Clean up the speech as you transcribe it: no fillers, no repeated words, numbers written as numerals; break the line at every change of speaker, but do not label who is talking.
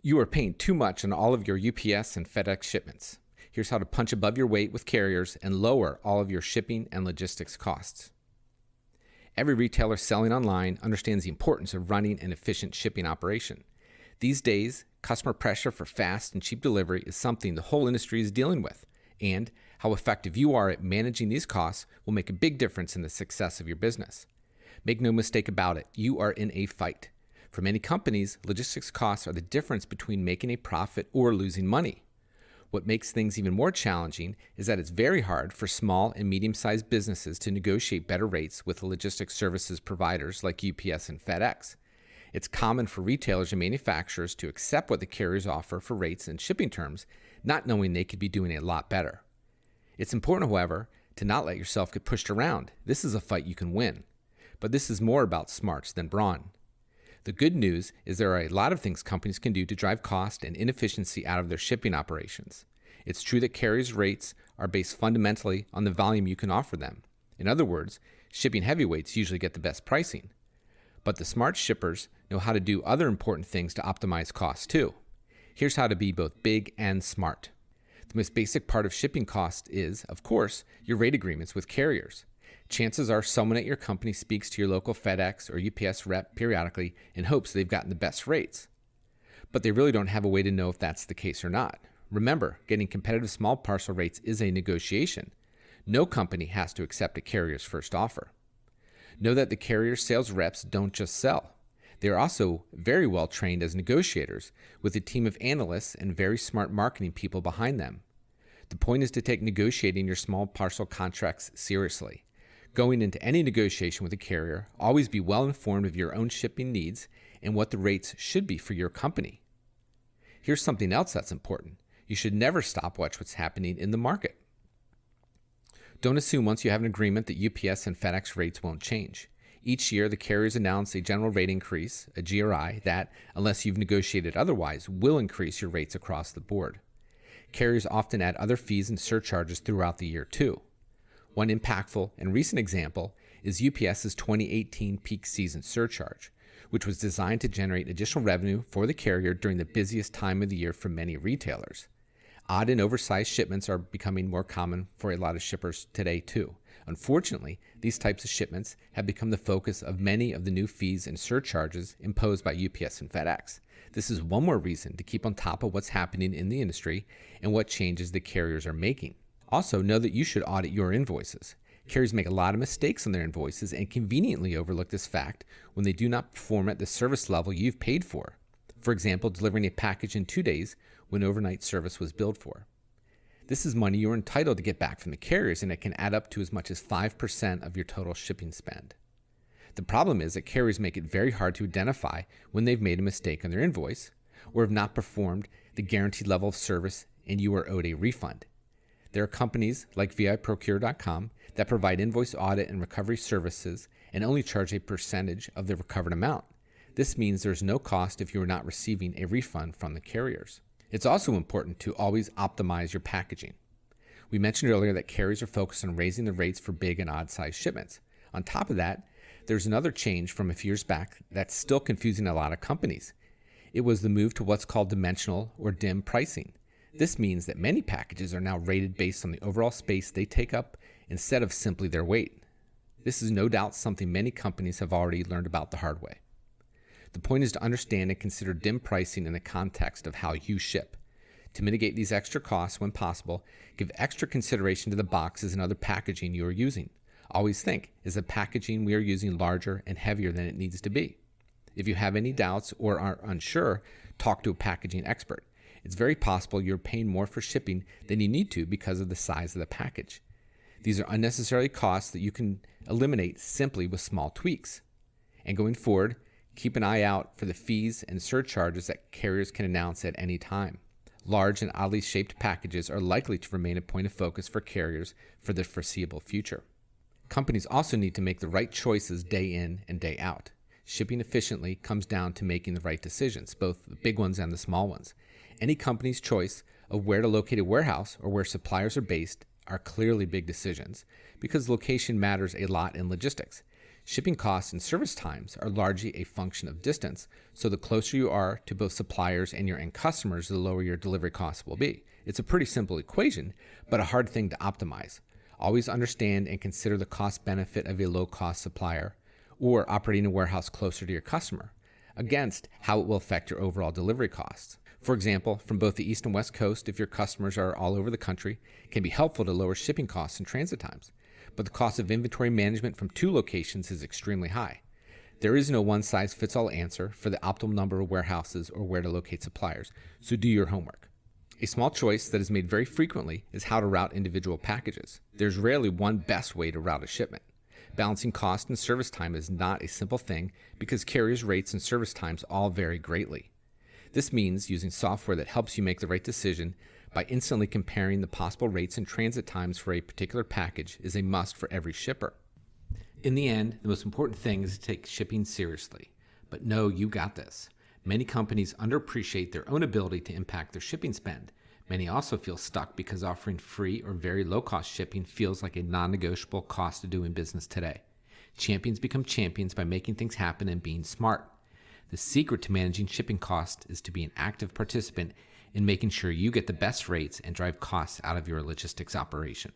You are paying too much on all of your UPS and FedEx shipments. Here's how to punch above your weight with carriers and lower all of your shipping and logistics costs. Every retailer selling online understands the importance of running an efficient shipping operation. These days, customer pressure for fast and cheap delivery is something the whole industry is dealing with, and how effective you are at managing these costs will make a big difference in the success of your business. Make no mistake about it, you are in a fight. For many companies, logistics costs are the difference between making a profit or losing money. What makes things even more challenging is that it's very hard for small and medium-sized businesses to negotiate better rates with logistics services providers like UPS and FedEx. It's common for retailers and manufacturers to accept what the carriers offer for rates and shipping terms, not knowing they could be doing a lot better. It's important, however, to not let yourself get pushed around. This is a fight you can win. But this is more about smarts than brawn. The good news is there are a lot of things companies can do to drive cost and inefficiency out of their shipping operations. It's true that carriers' rates are based fundamentally on the volume you can offer them. In other words, shipping heavyweights usually get the best pricing. But the smart shippers know how to do other important things to optimize costs too. Here's how to be both big and smart. The most basic part of shipping cost is, of course, your rate agreements with carriers. Chances are someone at your company speaks to your local FedEx or UPS rep periodically in hopes they've gotten the best rates. But they really don't have a way to know if that's the case or not. Remember, getting competitive small parcel rates is a negotiation. No company has to accept a carrier's first offer. Know that the carrier's sales reps don't just sell. They are also very well trained as negotiators with a team of analysts and very smart marketing people behind them. The point is to take negotiating your small parcel contracts seriously. Going into any negotiation with a carrier, always be well informed of your own shipping needs and what the rates should be for your company. Here's something else that's important. You should never stop watch what's happening in the market. Don't assume once you have an agreement that UPS and FedEx rates won't change. Each year, the carriers announce a general rate increase, a GRI, that, unless you've negotiated otherwise, will increase your rates across the board. Carriers often add other fees and surcharges throughout the year too. One impactful and recent example is UPS's 2018 peak season surcharge, which was designed to generate additional revenue for the carrier during the busiest time of the year for many retailers. Odd and oversized shipments are becoming more common for a lot of shippers today too. Unfortunately, these types of shipments have become the focus of many of the new fees and surcharges imposed by UPS and FedEx. This is one more reason to keep on top of what's happening in the industry and what changes the carriers are making. Also, know that you should audit your invoices. Carriers make a lot of mistakes on their invoices and conveniently overlook this fact when they do not perform at the service level you've paid for. For example, delivering a package in 2 days when overnight service was billed for. This is money you're entitled to get back from the carriers, and it can add up to as much as 5% of your total shipping spend. The problem is that carriers make it very hard to identify when they've made a mistake on their invoice or have not performed the guaranteed level of service and you are owed a refund. There are companies like VIProcure.com that provide invoice audit and recovery services and only charge a percentage of the recovered amount. This means there's no cost if you are not receiving a refund from the carriers. It's also important to always optimize your packaging. We mentioned earlier that carriers are focused on raising the rates for big and odd-sized shipments. On top of that, there's another change from a few years back that's still confusing a lot of companies. It was the move to what's called dimensional or dim pricing. This means that many packages are now rated based on the overall space they take up instead of simply their weight. This is no doubt something many companies have already learned about the hard way. The point is to understand and consider dim pricing in the context of how you ship. To mitigate these extra costs when possible, give extra consideration to the boxes and other packaging you are using. Always think, is the packaging we are using larger and heavier than it needs to be? If you have any doubts or are unsure, talk to a packaging expert. It's very possible you're paying more for shipping than you need to because of the size of the package. These are unnecessary costs that you can eliminate simply with small tweaks. And going forward, keep an eye out for the fees and surcharges that carriers can announce at any time. Large and oddly shaped packages are likely to remain a point of focus for carriers for the foreseeable future. Companies also need to make the right choices day in and day out. Shipping efficiently comes down to making the right decisions, both the big ones and the small ones. Any company's choice of where to locate a warehouse or where suppliers are based are clearly big decisions because location matters a lot in logistics. Shipping costs and service times are largely a function of distance, so the closer you are to both suppliers and your end customers, the lower your delivery costs will be. It's a pretty simple equation, but a hard thing to optimize. Always understand and consider the cost benefit of a low-cost supplier or operating a warehouse closer to your customer against how it will affect your overall delivery costs. For example, from both the East and West Coast, if your customers are all over the country, it can be helpful to lower shipping costs and transit times. But the cost of inventory management from two locations is extremely high. There is no one-size-fits-all answer for the optimal number of warehouses or where to locate suppliers, so do your homework. A small choice that is made very frequently is how to route individual packages. There's rarely one best way to route a shipment. Balancing cost and service time is not a simple thing because carriers' rates and service times all vary greatly. This means using software that helps you make the right decision by instantly comparing the possible rates and transit times for a particular package is a must for every shipper. In the end, the most important thing is to take shipping seriously. But know you got this. Many companies underappreciate their own ability to impact their shipping spend. Many also feel stuck because offering free or very low-cost shipping feels like a non-negotiable cost of doing business today. Champions become champions by making things happen and being smart. The secret to managing shipping costs is to be an active participant in making sure you get the best rates and drive costs out of your logistics operation.